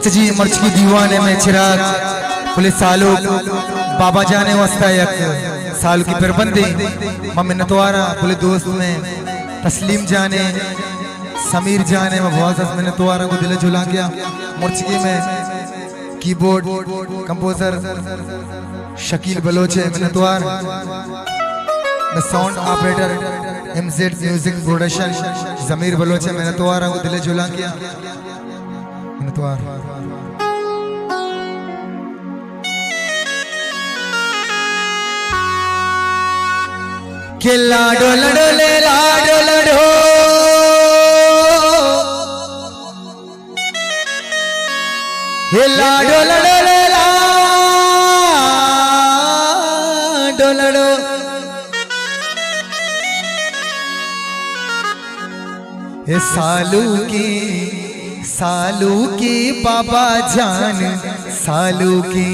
अच्छा जी मर्च की दीवाने में चिराग पुलिस सालू बाबा जाने वास्ता एक साल की परबंदी मम्मी नतवारा पुलिस दोस्त में तस्लीम जाने समीर जाने में बहुत सारे नतवारा को दिल झुला गया। मुर्चकी में कीबोर्ड कंपोजर शकील बलोच है नतवार में sound operator MZ music production Zameer Baloch है नतवारा को दिल झुला गया। नतवार के लाडो लडो ले लाडो लडो हे लाडो लडो ले लाडो लडो हे सालू की बाबा जान सालू की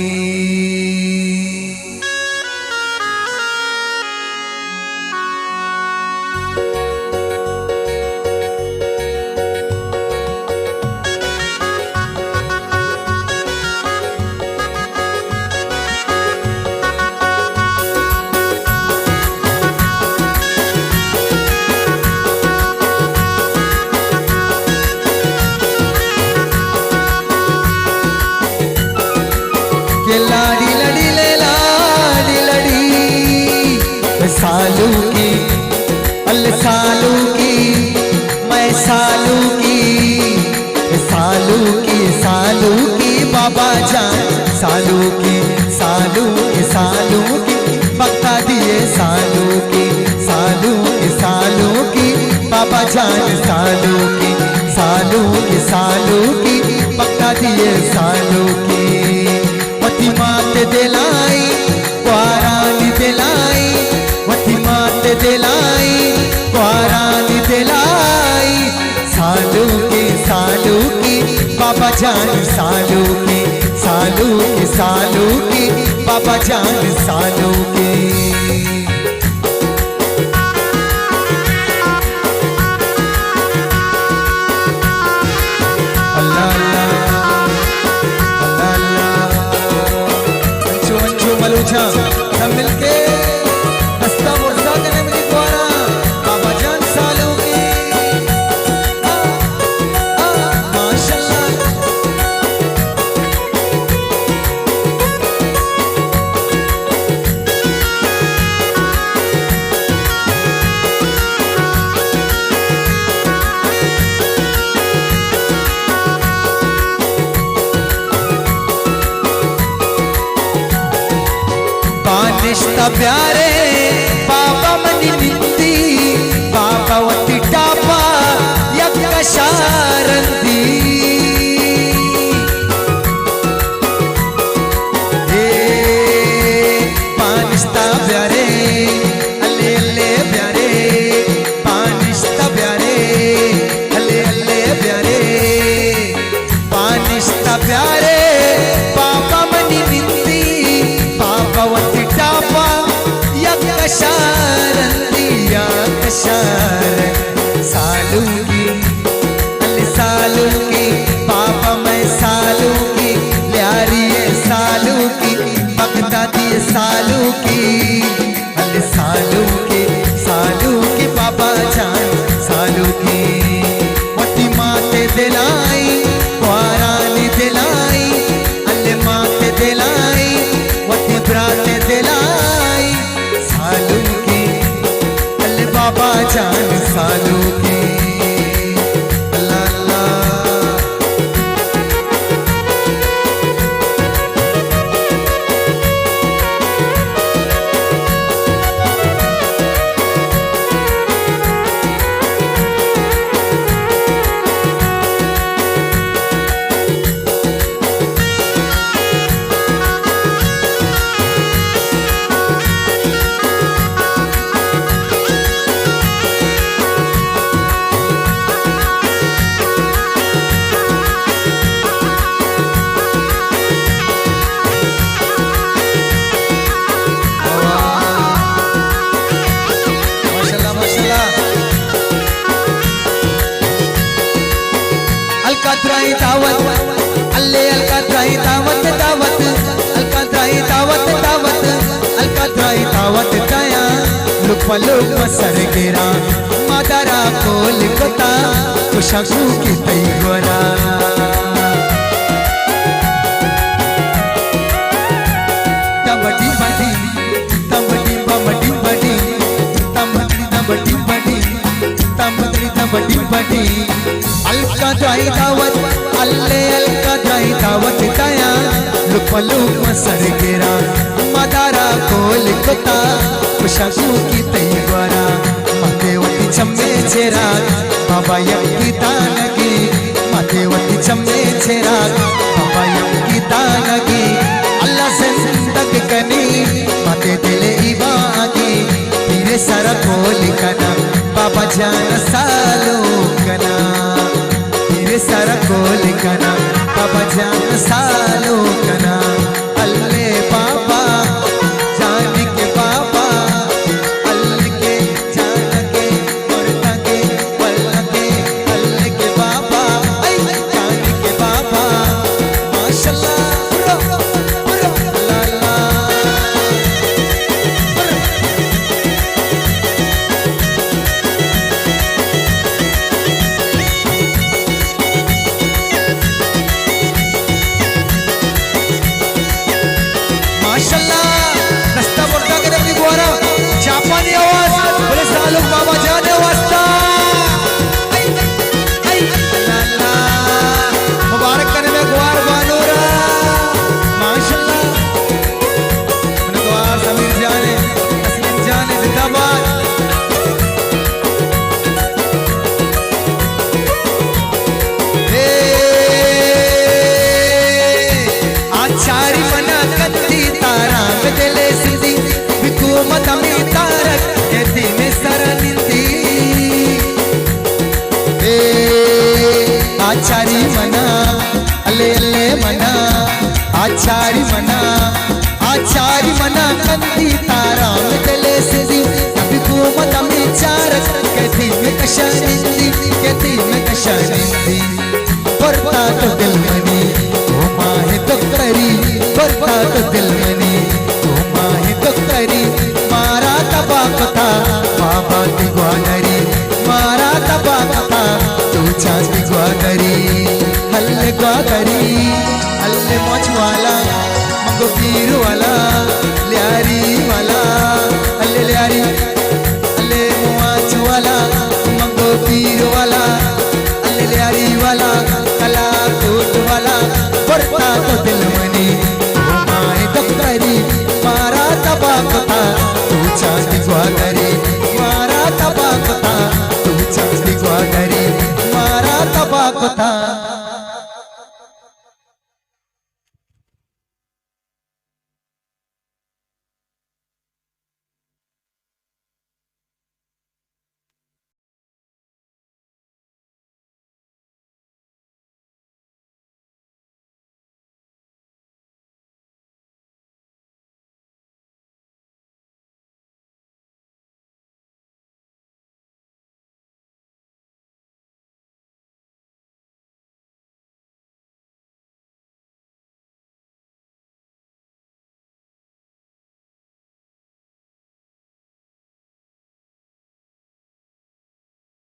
लाडी लड़ी ले लाडी लड़ी सालू की अल सालू की मैं सालू की सालू की सालू की बाबा जान सालू की सालू की सालू की बता दिए सालू की सालू की सालू की बाबा जान सालू की सालू की सालू की बता दिए सालू की वती मात दिलाई क्वारानी दिलाई वती मात दिलाई क्वारानी दिलाई सालू की बाबा जान सालू की सालू की सालू की बाबा जान सालू की सब मिलके हंसता मुर्दा करने मेरी द्वारा बाबा जान सालू की माशाल्लाह रिश्ता प्यारे बाबा मनी निंदी बाबा वती टापा यक्का शारंदी पानिस्ता प्यारे अल्ले अल्ले प्यारे पानिस्ता प्यारे अल्ले अल्ले प्यारे पानिस्ता प्यारे बाबा मनी निंदी बाबा वती शारंदिया कशार सालू की अली सालू की बाबा मैं सालू की प्यारी है सालू की बगता दिए सालू की अली सालू की बाबा जान सालू की वती माते दिलाई क्वारानी दिलाई अल्ले माते दिलाई वती ब्राते दिलाई सालू की अल्ले बाबा जान सालू की अल्लाह अल्लाह दावत अल्ले लुपलो मसर गिरा मादारा कोल कोता कुशाकू की तई गोरा तबडी बडी तबडी बमडी बडी तबडी तबडी बडी तबडी तबडी बडी अलका जाई दावत अल्ले अलका जाई दावत ताया लुपलो मसर गिरा मादारा कोल कोता कुशाकू की तई गोरा मातेवती चम्मे छेरा बाबा यक्की तानगी मातेवती चम्मे छेरा बाबा यक्की तानगी अल्लाह से जिंदग कनी माते दिले इबागी तेरे सारा कोल कना बाबा जान सालो कना तेरे सारा कोल कना बाबा जान सालो कना अल्ले बाबा जान के बाबा अल्ले के जान के मरता के वल्ला के अल्ले के बाबा जान के बाबा माशाल्लाह ला ला माशाल्लाह रास्ता बोलता के देखी गोरा जापानी आवाज बोले सालू बाबा जाने वास्ता ला मुबारक करने में गुआर बानूरा माशाल्लाह अपने गुआर समीर जाने असलम जाने जिंदाबाद आचारी मना कत्ती तारा बदले सिंधी हुकूमत में तारक कहती में सरनिंदी आचारी मना अले अले मना आचारी मना कत्ती तारा बदले सिंधी हुकूमत में चारक कहती में कशानिंदी कहती में कशानिंदी पड़ता तो दिल मनी ओ माहे तो करी पड़ता तो दिल मनी ओ माहे तो करी मारा तबा कथा बाबा की ग्वादरी मारा तबा कथा तू चांदी ग्वादरी हल्ले ग्वादरी हल्ले मौज वाला मंगो पीर वाला ल्यारी